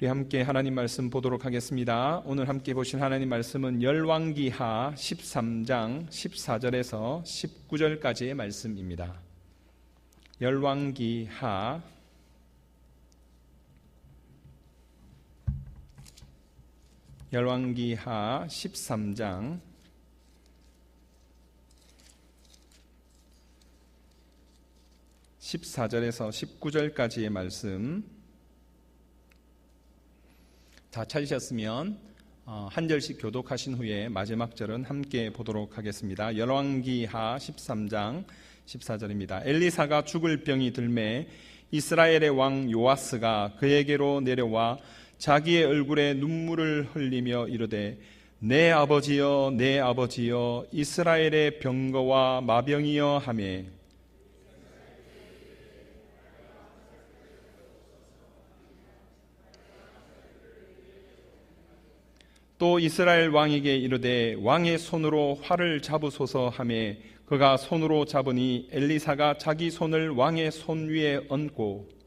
우리 함께 하나님 말씀 보도록 하겠습니다. 오늘 함께 보신 하나님 말씀은 열왕기하 13장 14절에서 19절까지의 말씀입니다. 열왕기하 13장 14절에서 19절까지의 말씀 다 찾으셨으면 한 절씩 교독하신 후에 마지막 절은 함께 보도록 하겠습니다. 열왕기하 13장 14절입니다. 엘리사가 죽을 병이 들매 이스라엘의 왕 요아스가 그에게로 내려와 자기의 얼굴에 눈물을 흘리며 이르되 내 아버지여 내 아버지여 이스라엘의 병거와 마병이여 하매 또 이스라엘 왕에게 이르되 왕의 손으로 활을 잡으소서 하매 그가 손으로 잡으니 엘리사가 자기 손을 왕의 손 위에 얹고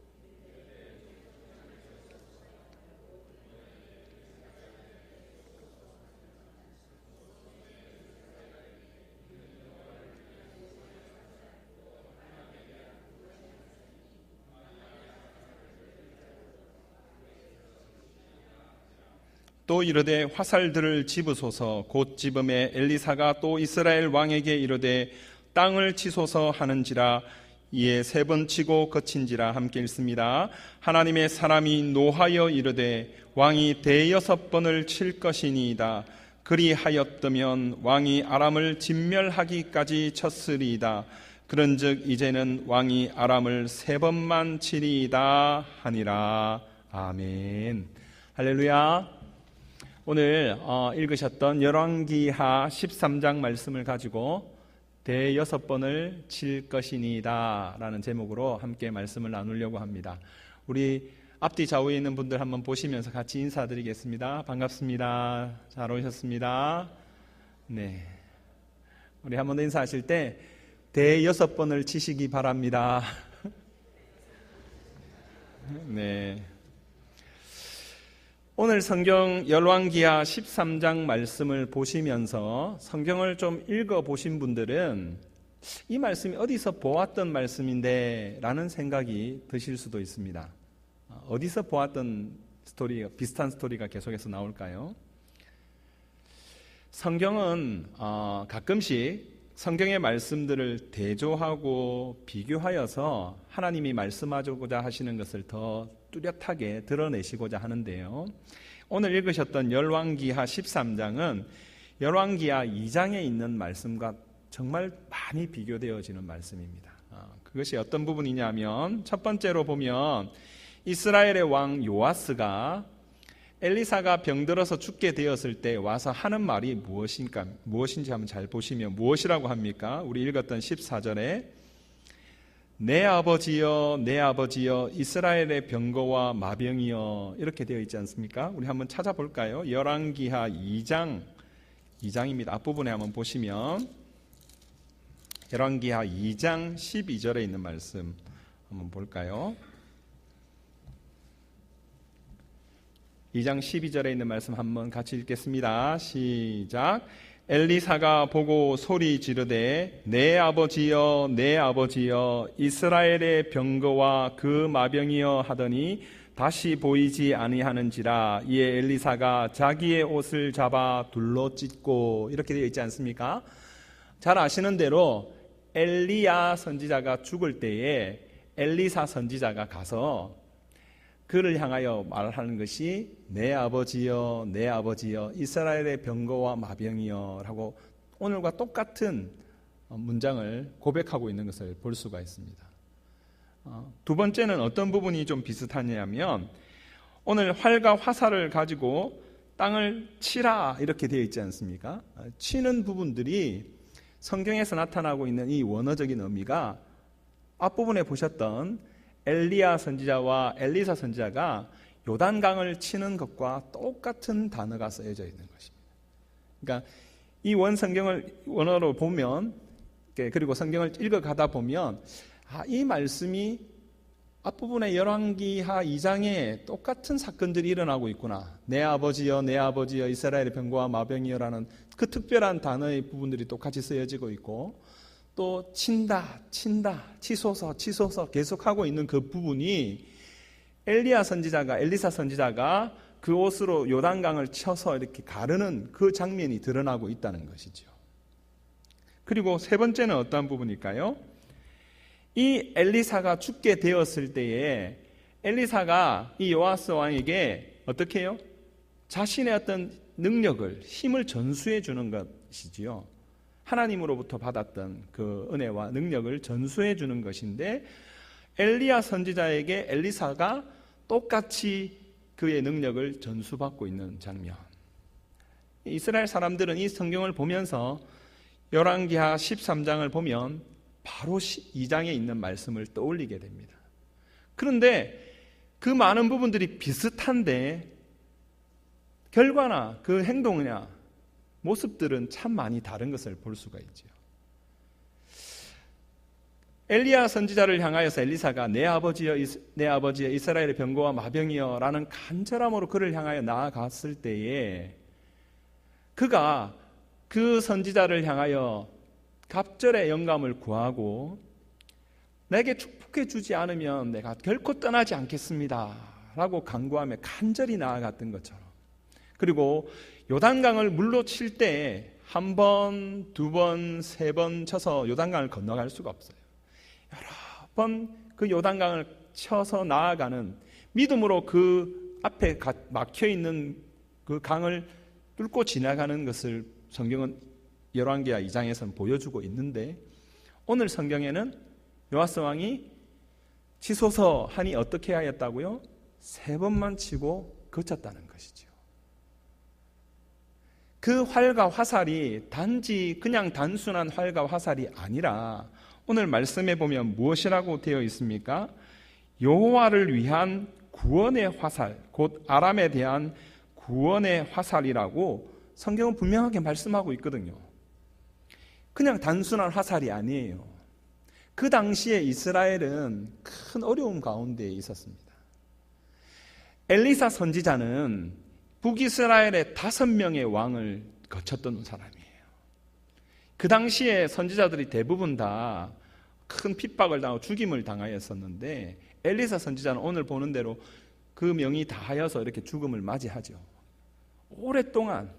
또 이르되 화살들을 집으소서. 곧 집음에 엘리사가 또 이스라엘 왕에게 이르되 땅을 치소서 하는지라. 이에 세 번 치고 그친지라. 함께 읽습니다. 하나님의 사람이 노하여 이르되 왕이 대여섯 번을 칠 것이니이다. 그리하였더면 왕이 아람을 진멸하기까지 쳤으리이다. 그런즉 이제는 왕이 아람을 세 번만 치리이다 하니라. 아멘. 할렐루야. 오늘 읽으셨던 열왕기하 13장 말씀을 가지고 대여섯 번을 칠 것이니이다 라는 제목으로 함께 말씀을 나누려고 합니다. 우리 앞뒤 좌우에 있는 분들 한번 보시면서 같이 인사드리겠습니다. 반갑습니다. 잘 오셨습니다. 네, 우리 한번 더 인사하실 때 대여섯 번을 치시기 바랍니다. 네. 오늘 성경 열왕기하 13장 말씀을 보시면서 성경을 좀 읽어보신 분들은 이 말씀이 어디서 보았던 말씀인데 라는 생각이 드실 수도 있습니다. 어디서 보았던 스토리, 비슷한 스토리가 계속해서 나올까요? 성경은 가끔씩 성경의 말씀들을 대조하고 비교하여서 하나님이 말씀하고자 하시는 것을 더 뚜렷하게 드러내시고자 하는데요. 오늘 읽으셨던 열왕기하 13장은 열왕기하 2장에 있는 말씀과 정말 많이 비교되어지는 말씀입니다. 그것이 어떤 부분이냐면 첫 번째로 보면 이스라엘의 왕 요아스가 엘리사가 병들어서 죽게 되었을 때 와서 하는 말이 무엇인지 한번 잘 보시면 무엇이라고 합니까? 우리 읽었던 14절에 내 아버지여 내 아버지여 이스라엘의 병거와 마병이여 이렇게 되어 있지 않습니까? 우리 한번 찾아볼까요? 열왕기하 2장입니다. 앞부분에 한번 보시면 열왕기하 2장 12절에 있는 말씀 한번 볼까요? 2장 12절에 있는 말씀 한번 같이 읽겠습니다. 시작. 엘리사가 보고 소리 지르되 내 아버지여 내 아버지여 이스라엘의 병거와 그 마병이여 하더니 다시 보이지 아니하는지라. 이에 엘리사가 자기의 옷을 잡아 둘러 찢고 이렇게 되어 있지 않습니까? 잘 아시는 대로 엘리야 선지자가 죽을 때에 엘리사 선지자가 가서 그를 향하여 말하는 것이 내 아버지여 내 아버지여 이스라엘의 병거와 마병이여 라고 오늘과 똑같은 문장을 고백하고 있는 것을 볼 수가 있습니다. 두 번째는 어떤 부분이 좀 비슷하냐면 오늘 활과 화살을 가지고 땅을 치라 이렇게 되어 있지 않습니까? 치는 부분들이 성경에서 나타나고 있는 이 원어적인 의미가 앞부분에 보셨던 엘리야 선지자와 엘리사 선지자가 요단강을 치는 것과 똑같은 단어가 쓰여져 있는 것입니다. 그러니까 이 원성경을 원어로 보면 그리고 성경을 읽어가다 보면 이 말씀이 앞부분에 열왕기하 2장에 똑같은 사건들이 일어나고 있구나. 내 아버지여 내 아버지여 이스라엘의 병거와 마병이여라는 그 특별한 단어의 부분들이 똑같이 쓰여지고 있고, 또 친다 치소서 계속하고 있는 그 부분이 엘리사 선지자가 그 옷으로 요단강을 쳐서 이렇게 가르는 그 장면이 드러나고 있다는 것이죠. 그리고 세 번째는 어떠한 부분일까요? 이 엘리사가 죽게 되었을 때에 엘리사가 이 요아스 왕에게 어떻게 해요? 자신의 어떤 능력을, 힘을 전수해 주는 것이지요. 하나님으로부터 받았던 그 은혜와 능력을 전수해 주는 것인데, 엘리야 선지자에게 엘리사가 똑같이 그의 능력을 전수받고 있는 장면. 이스라엘 사람들은 이 성경을 보면서 열왕기하 13장을 보면 바로 2장에 있는 말씀을 떠올리게 됩니다. 그런데 그 많은 부분들이 비슷한데 결과나 그 행동이나 모습들은 참 많이 다른 것을 볼 수가 있죠. 엘리야 선지자를 향하여서 엘리사가 내 아버지여 이스라엘의 병거와 마병이여 라는 간절함으로 그를 향하여 나아갔을 때에 그가 그 선지자를 향하여 갑절의 영감을 구하고 내게 축복해 주지 않으면 내가 결코 떠나지 않겠습니다 라고 간구하며 간절히 나아갔던 것처럼, 그리고 요단강을 물로 칠 때 한 번, 두 번, 세 번 쳐서 요단강을 건너갈 수가 없어요. 여러 번 그 요단강을 쳐서 나아가는 믿음으로 그 앞에 막혀있는 그 강을 뚫고 지나가는 것을 성경은 열왕기하 2장에서는 보여주고 있는데, 오늘 성경에는 요아스 왕이 치소서 하니 어떻게 하였다고요? 3번만 치고 그쳤다는 것이죠. 그 활과 화살이 단지 그냥 단순한 활과 화살이 아니라 오늘 말씀에 보면 무엇이라고 되어 있습니까? 여호와를 위한 구원의 화살, 곧 아람에 대한 구원의 화살이라고 성경은 분명하게 말씀하고 있거든요. 그냥 단순한 화살이 아니에요. 그 당시에 이스라엘은 큰 어려움 가운데 있었습니다. 엘리사 선지자는 북이스라엘의 5명의 왕을 거쳤던 사람이에요. 그 당시에 선지자들이 대부분 다 큰 핍박을 당하고 죽임을 당하였었는데, 엘리사 선지자는 오늘 보는 대로 그 명이 다하여서 이렇게 죽음을 맞이하죠. 오랫동안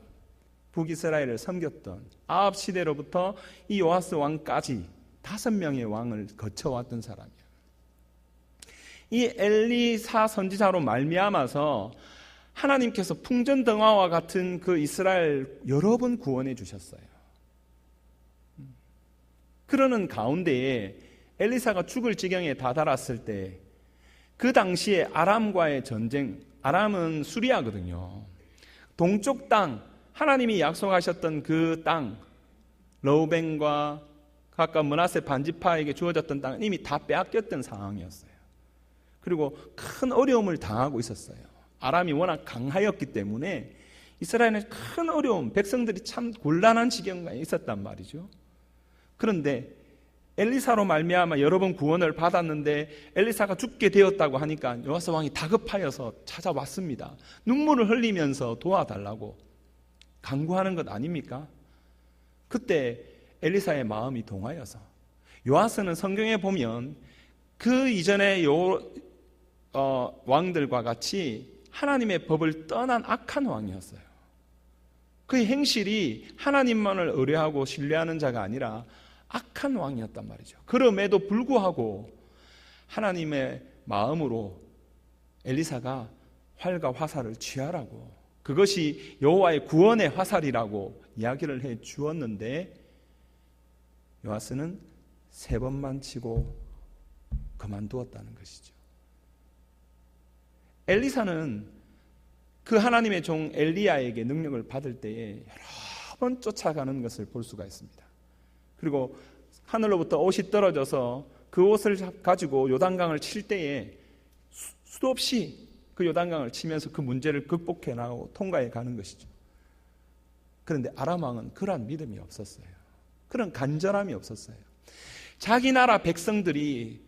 북이스라엘을 섬겼던 아합 시대로부터 이 요아스 왕까지 5명의 왕을 거쳐왔던 사람이에요. 이 엘리사 선지자로 말미암아서 하나님께서 풍전등화와 같은 그 이스라엘 여러 번 구원해 주셨어요. 그러는 가운데에 엘리사가 죽을 지경에 다다랐을 때 그 당시에 아람과의 전쟁, 아람은 수리아거든요. 동쪽 땅, 하나님이 약속하셨던 그 땅, 르우벤과 각각 므낫세 반지파에게 주어졌던 땅은 이미 다 빼앗겼던 상황이었어요. 그리고 큰 어려움을 당하고 있었어요. 아람이 워낙 강하였기 때문에 이스라엘은 큰 어려움, 백성들이 참 곤란한 지경에 있었단 말이죠. 그런데 엘리사로 말미암아 여러 번 구원을 받았는데 엘리사가 죽게 되었다고 하니까 요아스 왕이 다급하여서 찾아왔습니다. 눈물을 흘리면서 도와달라고 간구하는 것 아닙니까? 그때 엘리사의 마음이 동하여서, 요아스는 성경에 보면 그 이전의 왕들과 같이 하나님의 법을 떠난 악한 왕이었어요. 그의 행실이 하나님만을 의뢰하고 신뢰하는 자가 아니라 악한 왕이었단 말이죠. 그럼에도 불구하고 하나님의 마음으로 엘리사가 활과 화살을 취하라고, 그것이 여호와의 구원의 화살이라고 이야기를 해 주었는데, 요아스는 3번만 치고 그만두었다는 것이죠. 엘리사는 그 하나님의 종 엘리야에게 능력을 받을 때에 여러 번 쫓아가는 것을 볼 수가 있습니다. 그리고 하늘로부터 옷이 떨어져서 그 옷을 가지고 요단강을 칠 때에 수도 없이 그 요단강을 치면서 그 문제를 극복해 나가고 통과해 가는 것이죠. 그런데 아람 왕은 그러한 믿음이 없었어요. 그런 간절함이 없었어요. 자기 나라 백성들이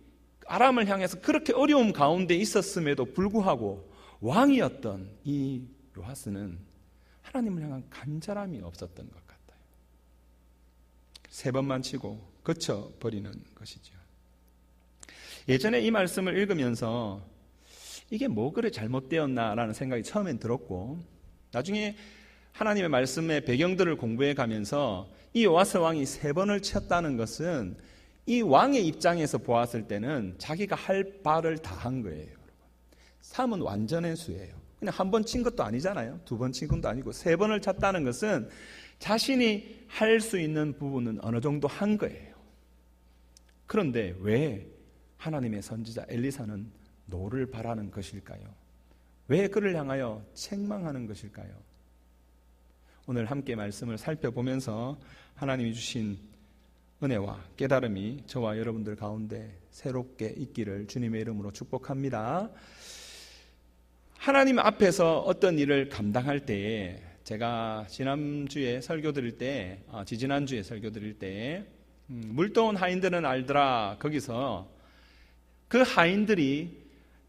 아람을 향해서 그렇게 어려움 가운데 있었음에도 불구하고 왕이었던 이 요아스는 하나님을 향한 간절함이 없었던 것 같아요. 3번만 치고 거쳐버리는 것이죠. 예전에 이 말씀을 읽으면서 이게 뭐 그래 잘못되었나라는 생각이 처음엔 들었고, 나중에 하나님의 말씀의 배경들을 공부해 가면서 이 요아스 왕이 3번을 쳤다는 것은 이 왕의 입장에서 보았을 때는 자기가 할 바를 다 한 거예요. 여러분. 3은 완전의 수예요. 그냥 한 번 친 것도 아니잖아요. 2번 친 것도 아니고 3번을 쳤다는 것은 자신이 할 수 있는 부분은 어느 정도 한 거예요. 그런데 왜 하나님의 선지자 엘리사는 노를 바라는 것일까요? 왜 그를 향하여 책망하는 것일까요? 오늘 함께 말씀을 살펴보면서 하나님이 주신 은혜와 깨달음이 저와 여러분들 가운데 새롭게 있기를 주님의 이름으로 축복합니다. 하나님 앞에서 어떤 일을 감당할 때에, 제가 지난주에 설교 드릴 때, 지지난주에 설교 드릴 때 물도온 하인들은 알더라, 거기서 그 하인들이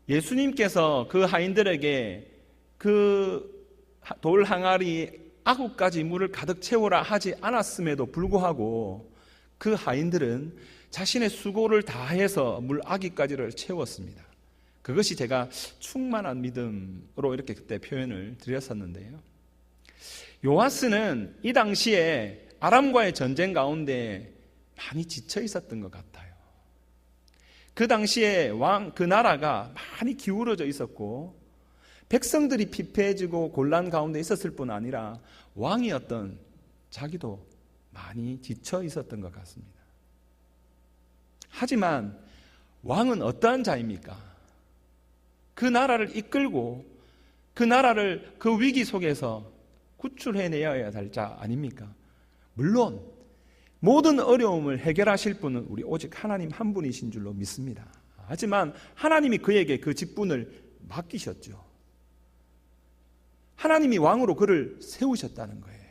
예수님께서 그 하인들에게 그 돌 항아리 아구까지 물을 가득 채우라 하지 않았음에도 불구하고 그 하인들은 자신의 수고를 다해서 물 아기까지를 채웠습니다. 그것이 제가 충만한 믿음으로 이렇게 그때 표현을 드렸었는데요. 요아스는 이 당시에 아람과의 전쟁 가운데 많이 지쳐 있었던 것 같아요. 그 당시에 그 나라가 많이 기울어져 있었고 백성들이 피폐해지고 곤란 가운데 있었을 뿐 아니라 왕이었던 자기도 많이 지쳐 있었던 것 같습니다. 하지만 왕은 어떠한 자입니까? 그 나라를 이끌고 그 나라를 그 위기 속에서 구출해내야 할 자 아닙니까? 물론 모든 어려움을 해결하실 분은 우리 오직 하나님 한 분이신 줄로 믿습니다. 하지만 하나님이 그에게 그 직분을 맡기셨죠. 하나님이 왕으로 그를 세우셨다는 거예요.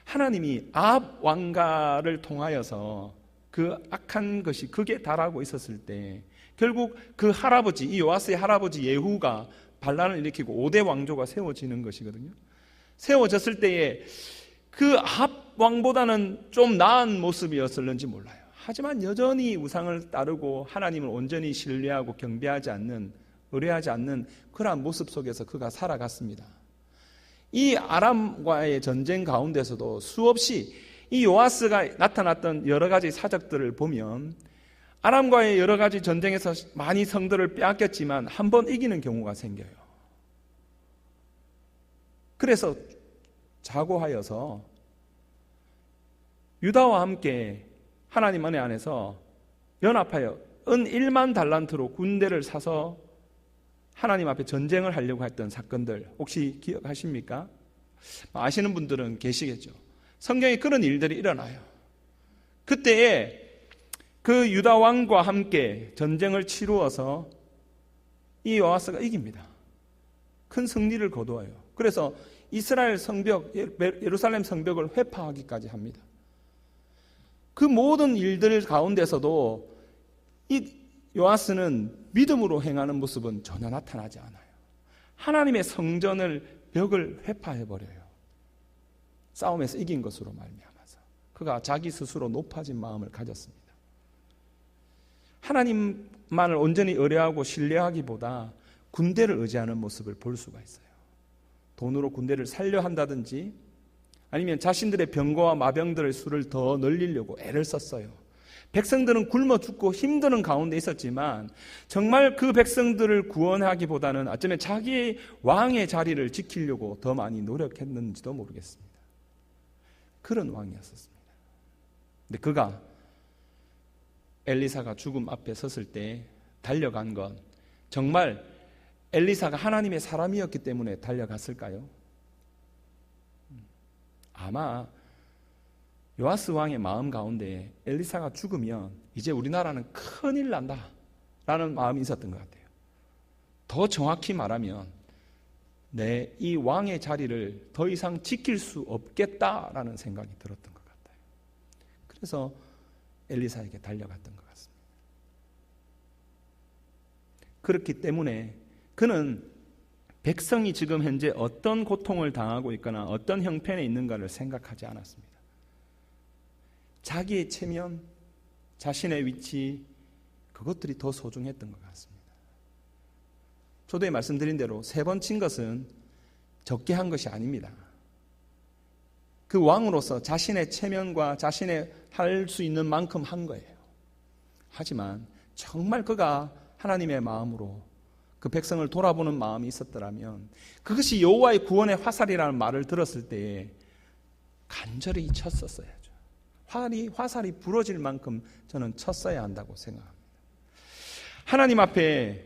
하나님이 아합 왕가를 통하여서 그 악한 것이 극에 달하고 있었을 때 결국 그 할아버지, 이 요아스의 할아버지 예후가 반란을 일으키고 5대 왕조가 세워지는 것이거든요. 세워졌을 때에 그 아합 왕보다는 좀 나은 모습이었을는지 몰라요. 하지만 여전히 우상을 따르고 하나님을 온전히 신뢰하고 경배하지 않는, 의뢰하지 않는 그러한 모습 속에서 그가 살아갔습니다. 이 아람과의 전쟁 가운데서도 수없이 이 요아스가 나타났던 여러 가지 사적들을 보면 아람과의 여러 가지 전쟁에서 많이 성들을 빼앗겼지만 한 번 이기는 경우가 생겨요. 그래서 자고하여서 유다와 함께 하나님 은혜 안에서 연합하여 은 1만 달란트로 군대를 사서 하나님 앞에 전쟁을 하려고 했던 사건들 혹시 기억하십니까? 아시는 분들은 계시겠죠. 성경에 그런 일들이 일어나요. 그때에 그 유다 왕과 함께 전쟁을 치루어서 이 요아스가 이깁니다. 큰 승리를 거두어요. 그래서 이스라엘 성벽, 예루살렘 성벽을 회파하기까지 합니다. 그 모든 일들 가운데서도 이 요아스는 믿음으로 행하는 모습은 전혀 나타나지 않아요. 하나님의 성전을 벽을 회파해버려요. 싸움에서 이긴 것으로 말미암아서 그가 자기 스스로 높아진 마음을 가졌습니다. 하나님만을 온전히 의뢰하고 신뢰하기보다 군대를 의지하는 모습을 볼 수가 있어요. 돈으로 군대를 살려 한다든지 아니면 자신들의 병거와 마병들의 수를 더 늘리려고 애를 썼어요. 백성들은 굶어 죽고 힘드는 가운데 있었지만 정말 그 백성들을 구원하기보다는 어쩌면 자기의 왕의 자리를 지키려고 더 많이 노력했는지도 모르겠습니다. 그런 왕이었습니다. 근데 그가 엘리사가 죽음 앞에 섰을 때 달려간 건 정말 엘리사가 하나님의 사람이었기 때문에 달려갔을까요? 아마 요아스 왕의 마음 가운데 엘리사가 죽으면 이제 우리나라는 큰일 난다 라는 마음이 있었던 것 같아요. 더 정확히 말하면 내 이 왕의 자리를 더 이상 지킬 수 없겠다라는 생각이 들었던 것 같아요. 그래서 엘리사에게 달려갔던 것 같습니다. 그렇기 때문에 그는 백성이 지금 현재 어떤 고통을 당하고 있거나 어떤 형편에 있는가를 생각하지 않았습니다. 자기의 체면, 자신의 위치, 그것들이 더 소중했던 것 같습니다. 초대에 말씀드린 대로 3번 친 것은 적게 한 것이 아닙니다. 그 왕으로서 자신의 체면과 자신의 할 수 있는 만큼 한 거예요. 하지만 정말 그가 하나님의 마음으로 그 백성을 돌아보는 마음이 있었더라면 그것이 여호와의 구원의 화살이라는 말을 들었을 때에 간절히 쳤었어야죠. 화살이 부러질 만큼 저는 쳤어야 한다고 생각합니다. 하나님 앞에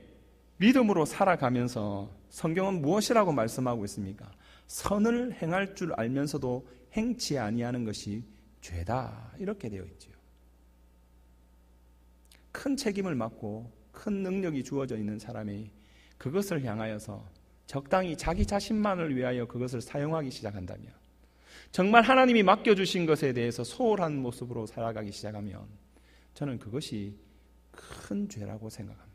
믿음으로 살아가면서 성경은 무엇이라고 말씀하고 있습니까? 선을 행할 줄 알면서도 행치 아니하는 것이 죄다, 이렇게 되어 있지요. 큰 책임을 맡고 큰 능력이 주어져 있는 사람이 그것을 향하여서 적당히 자기 자신만을 위하여 그것을 사용하기 시작한다면, 정말 하나님이 맡겨주신 것에 대해서 소홀한 모습으로 살아가기 시작하면 저는 그것이 큰 죄라고 생각합니다.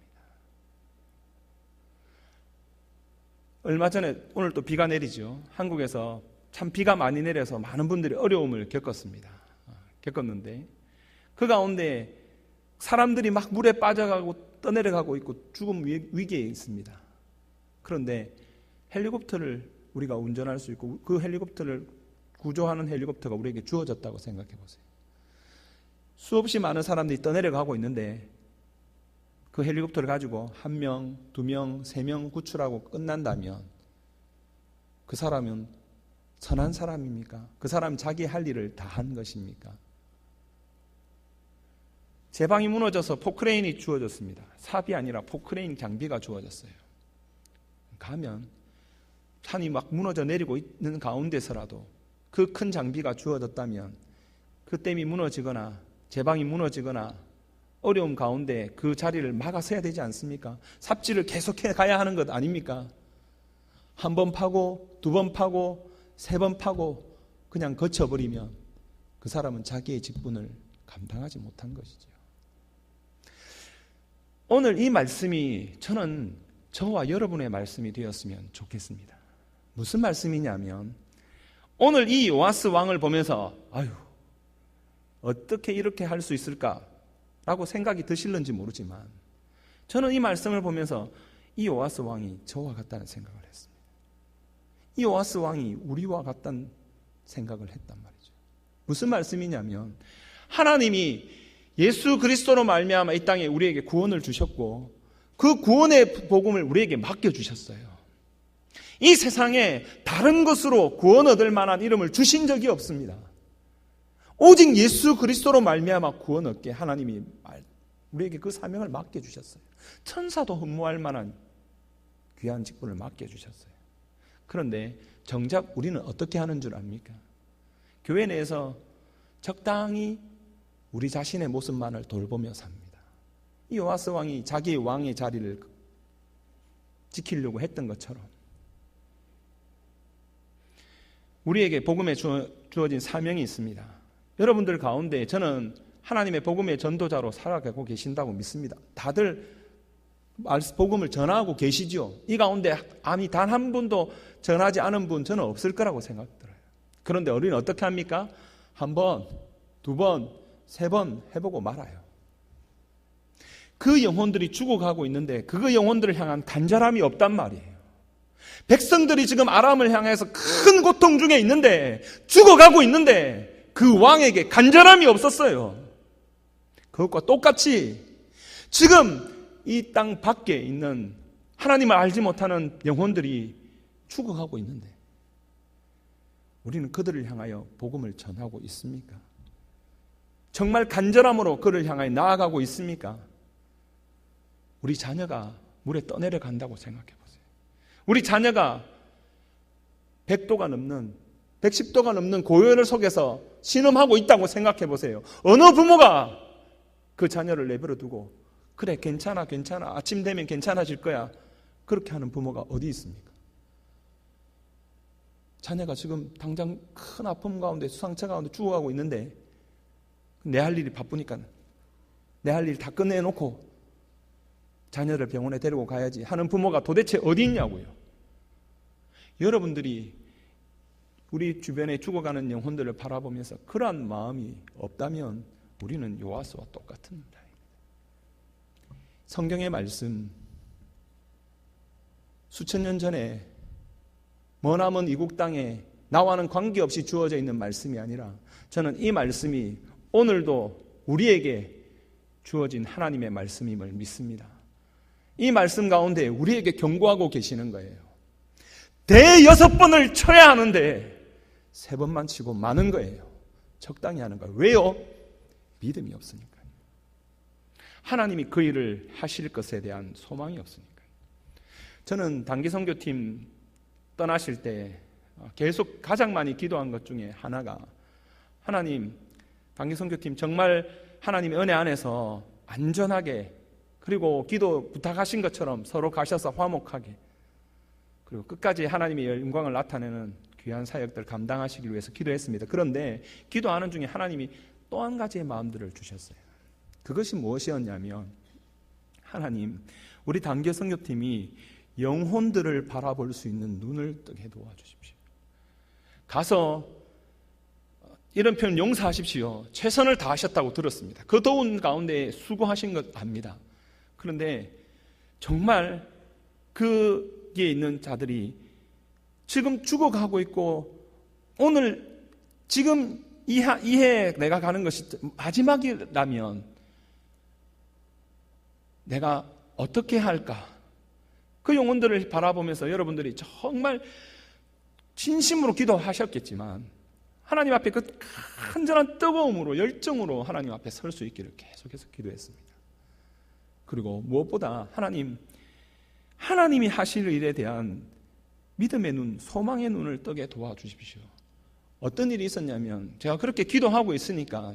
얼마 전에, 오늘 또 비가 내리죠. 한국에서 참 비가 많이 내려서 많은 분들이 어려움을 겪었는데 그 가운데 사람들이 막 물에 빠져가고 떠내려가고 있고 죽음 위기에 있습니다. 그런데 헬리콥터를 우리가 운전할 수 있고 그 헬리콥터를 구조하는 헬리콥터가 우리에게 주어졌다고 생각해 보세요. 수없이 많은 사람들이 떠내려가고 있는데 그 헬리콥터를 가지고 1명, 2명, 3명 구출하고 끝난다면 그 사람은 선한 사람입니까? 그 사람은 자기 할 일을 다 한 것입니까? 제방이 무너져서 포크레인이 주어졌습니다. 삽이 아니라 포크레인 장비가 주어졌어요. 가면 산이 막 무너져 내리고 있는 가운데서라도 그 큰 장비가 주어졌다면 그 댐이 무너지거나 제방이 무너지거나 어려움 가운데 그 자리를 막아서야 되지 않습니까? 삽질을 계속해 가야 하는 것 아닙니까? 1번 파고 2번 파고 3번 파고 그냥 거쳐버리면 그 사람은 자기의 직분을 감당하지 못한 것이죠. 오늘 이 말씀이 저는 저와 여러분의 말씀이 되었으면 좋겠습니다. 무슨 말씀이냐면 오늘 이 요아스 왕을 보면서 아유 어떻게 이렇게 할 수 있을까라고 생각이 드실는지 모르지만 저는 이 말씀을 보면서 이 요아스 왕이 저와 같다는 생각을 했습니다. 이 요아스 왕이 우리와 같다는 생각을 했단 말이죠. 무슨 말씀이냐면 하나님이 예수 그리스도로 말미암아 이 땅에 우리에게 구원을 주셨고 그 구원의 복음을 우리에게 맡겨주셨어요. 이 세상에 다른 것으로 구원 얻을 만한 이름을 주신 적이 없습니다. 오직 예수 그리스도로 말미암아 구원 얻게 하나님이 우리에게 그 사명을 맡겨주셨어요. 천사도 흠모할 만한 귀한 직분을 맡겨주셨어요. 그런데 정작 우리는 어떻게 하는 줄 압니까? 교회 내에서 적당히 우리 자신의 모습만을 돌보며 삽니다. 이 요아스 왕이 자기 왕의 자리를 지키려고 했던 것처럼 우리에게 복음에 주어진 사명이 있습니다. 여러분들 가운데 저는 하나님의 복음의 전도자로 살아가고 계신다고 믿습니다. 다들 복음을 전하고 계시죠. 이 가운데 아니 단 한 분도 전하지 않은 분 저는 없을 거라고 생각들어요. 그런데 우리는 어떻게 합니까? 1번, 2번, 3번 해보고 말아요. 그 영혼들이 죽어가고 있는데 그 영혼들을 향한 간절함이 없단 말이에요. 백성들이 지금 아람을 향해서 큰 고통 중에 있는데 죽어가고 있는데 그 왕에게 간절함이 없었어요. 그것과 똑같이 지금 이 땅 밖에 있는 하나님을 알지 못하는 영혼들이 죽어가고 있는데 우리는 그들을 향하여 복음을 전하고 있습니까? 정말 간절함으로 그를 향하여 나아가고 있습니까? 우리 자녀가 물에 떠내려 간다고 생각해 보세요. 우리 자녀가 100도가 넘는 110도가 넘는 고열을 속에서 신음하고 있다고 생각해 보세요. 어느 부모가 그 자녀를 내버려 두고 그래 괜찮아 아침 되면 괜찮아질 거야 그렇게 하는 부모가 어디 있습니까? 자녀가 지금 당장 큰 아픔 가운데 상처 가운데 죽어가고 있는데 내 할 일이 바쁘니까 내 할 일 다 끝내놓고 자녀를 병원에 데리고 가야지 하는 부모가 도대체 어디 있냐고요. 여러분들이 우리 주변에 죽어가는 영혼들을 바라보면서 그러한 마음이 없다면 우리는 요아스와 똑같은 자입니다. 성경의 말씀, 수천 년 전에 머나먼 이국 땅에 나와는 관계없이 주어져 있는 말씀이 아니라 저는 이 말씀이 오늘도 우리에게 주어진 하나님의 말씀임을 믿습니다. 이 말씀 가운데 우리에게 경고하고 계시는 거예요. 대여섯 번을 쳐야 하는데 세 번만 치고 마는 거예요. 적당히 하는 거예요. 왜요? 믿음이 없으니까요. 하나님이 그 일을 하실 것에 대한 소망이 없으니까요. 저는 단기선교팀 떠나실 때 계속 가장 많이 기도한 것 중에 하나가 하나님, 단기선교팀 정말 하나님의 은혜 안에서 안전하게 그리고 기도 부탁하신 것처럼 서로 가셔서 화목하게 그리고 끝까지 하나님의 영광을 나타내는 귀한 사역들 감당하시기 위해서 기도했습니다. 그런데 기도하는 중에 하나님이 또 한 가지의 마음들을 주셨어요. 그것이 무엇이었냐면 하나님, 우리 단계 선교팀이 영혼들을 바라볼 수 있는 눈을 뜨게 도와주십시오. 가서 이런 표현 용서하십시오. 최선을 다하셨다고 들었습니다. 그 더운 가운데 수고하신 것 압니다. 그런데 정말 거기에 있는 자들이 지금 죽어가고 있고 오늘 지금 이해 내가 가는 것이 마지막이라면 내가 어떻게 할까? 그 영혼들을 바라보면서 여러분들이 정말 진심으로 기도하셨겠지만 하나님 앞에 그 간절한 뜨거움으로 열정으로 하나님 앞에 설 수 있기를 계속해서 기도했습니다. 그리고 무엇보다 하나님이 하실 일에 대한 믿음의 눈, 소망의 눈을 뜨게 도와주십시오. 어떤 일이 있었냐면 제가 그렇게 기도하고 있으니까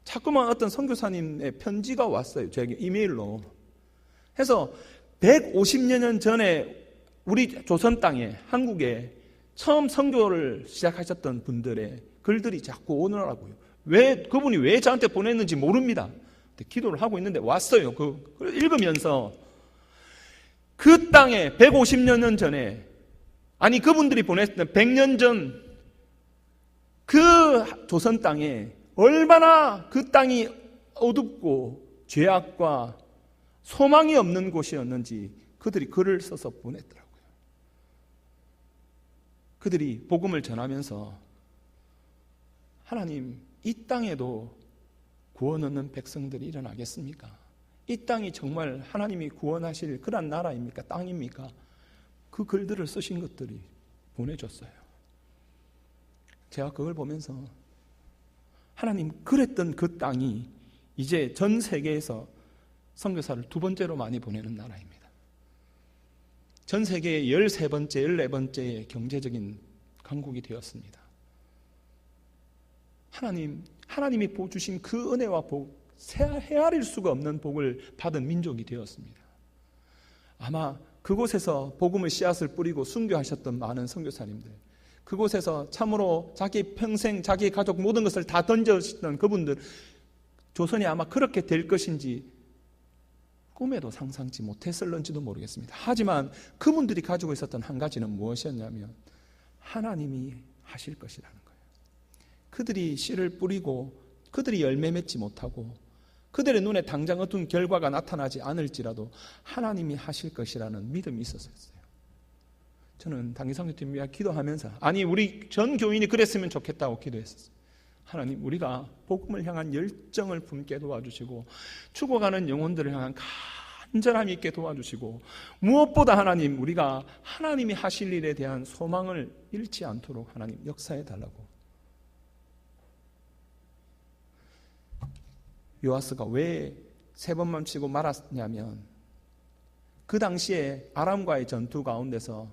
자꾸만 어떤 선교사님의 편지가 왔어요. 저에게 이메일로. 해서 150여 년 전에 우리 조선 땅에 한국에 처음 선교를 시작하셨던 분들의 글들이 자꾸 오느라고요. 그분이 왜 저한테 보냈는지 모릅니다. 기도를 하고 있는데 왔어요. 그걸 읽으면서 그 땅에 150년 전에 아니 그분들이 보냈던 100년 전 그 조선 땅에 얼마나 그 땅이 어둡고 죄악과 소망이 없는 곳이었는지 그들이 글을 써서 보냈더라고요. 그들이 복음을 전하면서 하나님, 이 땅에도 구원 얻는 백성들이 일어나겠습니까? 이 땅이 정말 하나님이 구원하실 그런 나라입니까? 땅입니까? 그 글들을 쓰신 것들이 보내줬어요. 제가 그걸 보면서 하나님, 그랬던 그 땅이 이제 전 세계에서 선교사를 두 번째로 많이 보내는 나라입니다. 전 세계의 13번째, 14번째의 경제적인 강국이 되었습니다. 하나님이 주신 그 은혜와 복, 헤아릴 수가 없는 복을 받은 민족이 되었습니다. 아마 그곳에서 복음의 씨앗을 뿌리고 순교하셨던 많은 선교사님들, 그곳에서 참으로 자기 평생 자기 가족 모든 것을 다 던져주셨던 그분들, 조선이 아마 그렇게 될 것인지 꿈에도 상상치 못했을런지도 모르겠습니다. 하지만 그분들이 가지고 있었던 한 가지는 무엇이었냐면 하나님이 하실 것이라는 거예요. 그들이 씨를 뿌리고 그들이 열매 맺지 못하고 그들의 눈에 당장 어떤 결과가 나타나지 않을지라도 하나님이 하실 것이라는 믿음이 있었어요. 저는 단기선교팀 위해 기도하면서 아니 우리 전 교인이 그랬으면 좋겠다고 기도했었어요. 하나님, 우리가 복음을 향한 열정을 품게 도와주시고 죽어가는 영혼들을 향한 간절함 있게 도와주시고 무엇보다 하나님, 우리가 하나님이 하실 일에 대한 소망을 잃지 않도록 하나님 역사해 달라고. 요아스가 왜 세 번만 치고 말았냐면 그 당시에 아람과의 전투 가운데서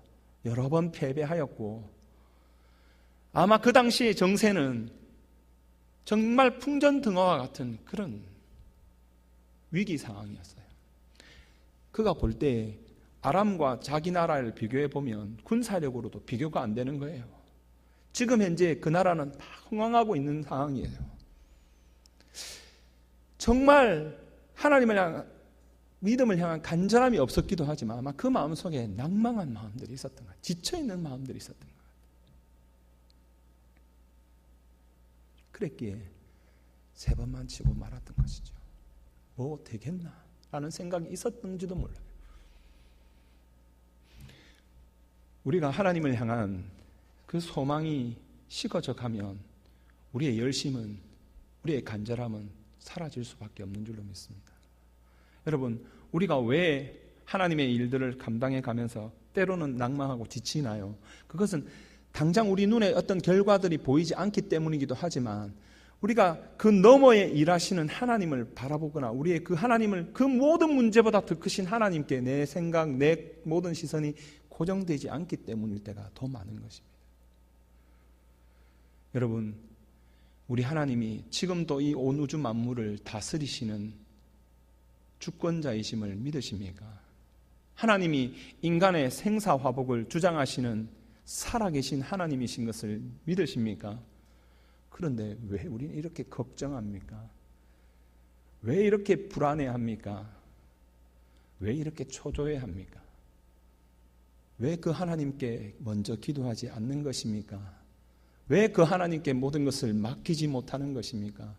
여러 번 패배하였고 아마 그 당시의 정세는 정말 풍전등화와 같은 그런 위기 상황이었어요. 그가 볼 때 아람과 자기 나라를 비교해 보면 군사력으로도 비교가 안 되는 거예요. 지금 현재 그 나라는 다 흥황하고 있는 상황이에요. 정말 하나님을 향한 믿음을 향한 간절함이 없었기도 하지만 아마 그 마음속에 낭망한 마음들이 있었던 거예요. 지쳐있는 마음들이 있었던 거예요. 그랬기에 3번만 치고 말았던 것이죠. 뭐 되겠나 라는 생각이 있었던지도 몰라요. 우리가 하나님을 향한 그 소망이 식어져 가면 우리의 열심은, 우리의 간절함은 사라질 수밖에 없는 줄로 믿습니다. 여러분, 우리가 왜 하나님의 일들을 감당해 가면서 때로는 낭망하고 지치나요? 그것은 당장 우리 눈에 어떤 결과들이 보이지 않기 때문이기도 하지만 우리가 그 너머에 일하시는 하나님을 바라보거나 우리의 그 하나님을, 그 모든 문제보다 더 크신 하나님께 내 생각, 내 모든 시선이 고정되지 않기 때문일 때가 더 많은 것입니다. 여러분, 우리 하나님이 지금도 이 온 우주 만물을 다스리시는 주권자이심을 믿으십니까? 하나님이 인간의 생사화복을 주장하시는 살아계신 하나님이신 것을 믿으십니까? 그런데 왜 우리는 이렇게 걱정합니까? 왜 이렇게 불안해합니까? 왜 이렇게 초조해합니까? 왜 그 하나님께 먼저 기도하지 않는 것입니까? 왜 그 하나님께 모든 것을 맡기지 못하는 것입니까?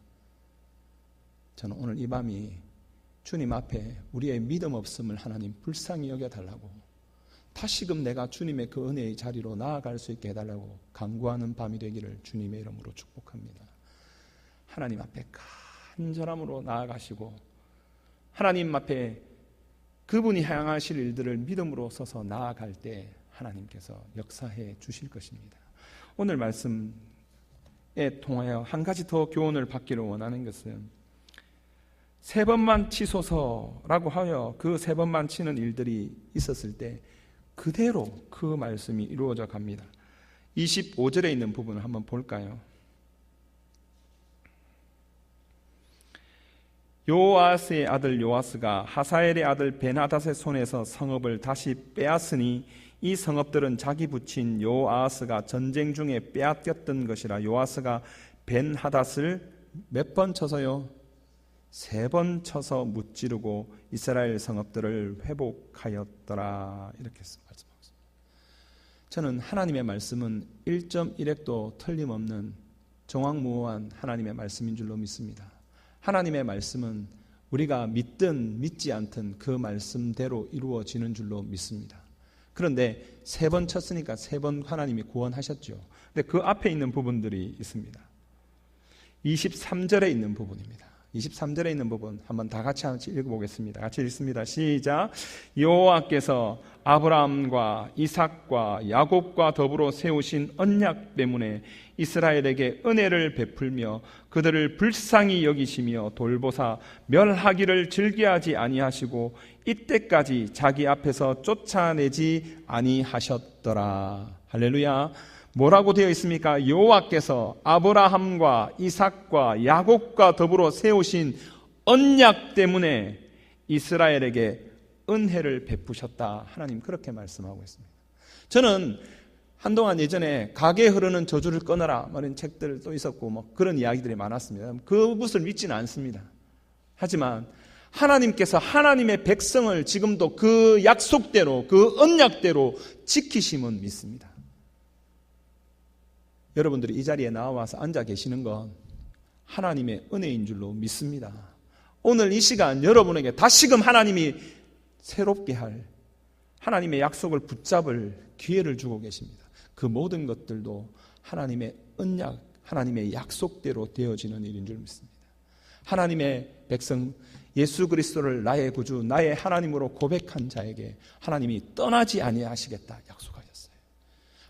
저는 오늘 이 밤이 주님 앞에 우리의 믿음 없음을 하나님 불쌍히 여겨달라고, 다시금 내가 주님의 그 은혜의 자리로 나아갈 수 있게 해달라고 간구하는 밤이 되기를 주님의 이름으로 축복합니다. 하나님 앞에 간절함으로 나아가시고 하나님 앞에 그분이 향하실 일들을 믿음으로 서서 나아갈 때 하나님께서 역사해 주실 것입니다. 오늘 말씀에 통하여 한 가지 더 교훈을 받기를 원하는 것은 3번만 치소서라고 하여 그 3번만 치는 일들이 있었을 때 그대로 그 말씀이 이루어져 갑니다. 25절에 있는 부분을 한번 볼까요? 요아스의 아들 요아스가 하사엘의 아들 벤하닷의 손에서 성읍을 다시 빼앗으니 이 성읍들은 자기 부친 요아스가 전쟁 중에 빼앗겼던 것이라. 요아스가 벤하닷을 몇 번 쳐서요? 3번 쳐서 무찌르고 이스라엘 성읍들을 회복하였더라. 이렇게 말씀하고 있습니다. 저는 하나님의 말씀은 1.1핵도 틀림없는 정확무오한 하나님의 말씀인 줄로 믿습니다. 하나님의 말씀은 우리가 믿든 믿지 않든 그 말씀대로 이루어지는 줄로 믿습니다. 그런데 3번 쳤으니까 3번 하나님이 구원하셨죠. 근데 그 앞에 있는 부분들이 있습니다. 23절에 있는 부분입니다. 23절에 있는 부분 한번 다 같이 읽어보겠습니다. 같이 읽습니다. 시작. 여호와께서 아브라함과 이삭과 야곱과 더불어 세우신 언약 때문에 이스라엘에게 은혜를 베풀며 그들을 불쌍히 여기시며 돌보사 멸하기를 즐겨하지 아니하시고 이때까지 자기 앞에서 쫓아내지 아니하셨더라. 할렐루야. 뭐라고 되어 있습니까? 여호와께서 아브라함과 이삭과 야곱과 더불어 세우신 언약 때문에 이스라엘에게 은혜를 베푸셨다. 하나님 그렇게 말씀하고 있습니다. 저는 한동안 예전에 가게 흐르는 저주를 끊어라 이런 책들도 있었고 뭐 그런 이야기들이 많았습니다. 그것을 믿지는 않습니다. 하지만 하나님께서 하나님의 백성을 지금도 그 약속대로 그 언약대로 지키심은 믿습니다. 여러분들이 이 자리에 나와서 앉아 계시는 건 하나님의 은혜인 줄로 믿습니다. 오늘 이 시간 여러분에게 다시금 하나님이 새롭게 할 하나님의 약속을 붙잡을 기회를 주고 계십니다. 그 모든 것들도 하나님의 언약, 하나님의 약속대로 되어지는 일인 줄 믿습니다. 하나님의 백성 예수 그리스도를 나의 구주, 나의 하나님으로 고백한 자에게 하나님이 떠나지 아니하시겠다 약속하셨어요.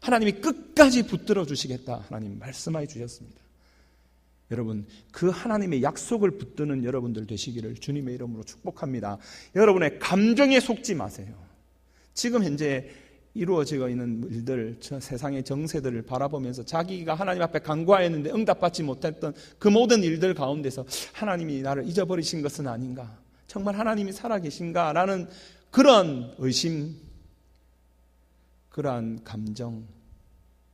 하나님이 끝까지 붙들어 주시겠다 하나님 말씀해 주셨습니다. 여러분, 그 하나님의 약속을 붙드는 여러분들 되시기를 주님의 이름으로 축복합니다. 여러분의 감정에 속지 마세요. 지금 현재 이루어지고 있는 일들, 세상의 정세들을 바라보면서 자기가 하나님 앞에 간구하였는데 응답받지 못했던 그 모든 일들 가운데서 하나님이 나를 잊어버리신 것은 아닌가, 정말 하나님이 살아계신가 라는 그런 의심, 그러한 감정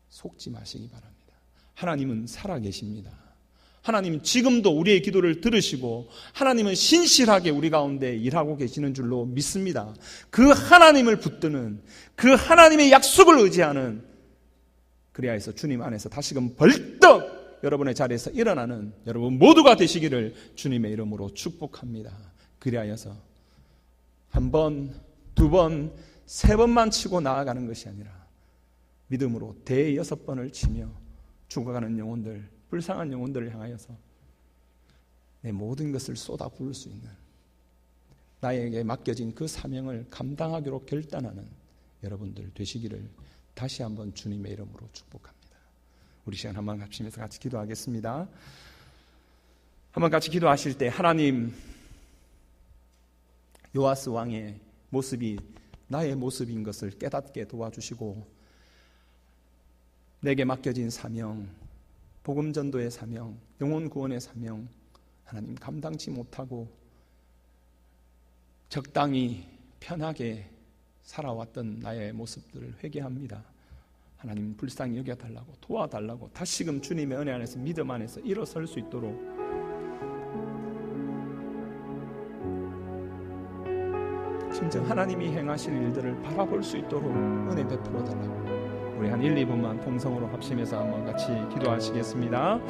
속지 마시기 바랍니다. 하나님은 살아계십니다. 하나님 지금도 우리의 기도를 들으시고 하나님은 신실하게 우리 가운데 일하고 계시는 줄로 믿습니다. 그 하나님을 붙드는, 그 하나님의 약속을 의지하는, 그리하여서 주님 안에서 다시금 벌떡 여러분의 자리에서 일어나는 여러분 모두가 되시기를 주님의 이름으로 축복합니다. 그리하여서 한 번, 두 번, 세 번만 치고 나아가는 것이 아니라 믿음으로 대여섯 번을 치며 죽어가는 영혼들, 불쌍한 영혼들을 향하여서 내 모든 것을 쏟아 부을 수 있는, 나에게 맡겨진 그 사명을 감당하기로 결단하는 여러분들 되시기를 다시 한번 주님의 이름으로 축복합니다. 우리 시간 한번 합심해서 같이 기도하겠습니다. 한번 같이 기도하실 때 하나님, 요아스 왕의 모습이 나의 모습인 것을 깨닫게 도와주시고 내게 맡겨진 사명, 복음 전도의 사명, 영혼 구원의 사명, 하나님 감당치 못하고 적당히 편하게 살아왔던 나의 모습들을 회개합니다. 하나님 불쌍히 여겨달라고, 도와달라고, 다시금 주님의 은혜 안에서 믿음 안에서 일어설 수 있도록 진정 하나님이 행하실 일들을 바라볼 수 있도록 은혜 베풀어 달라고 우리 한 1, 2분만 통성으로 합심해서 한번 같이 기도하시겠습니다.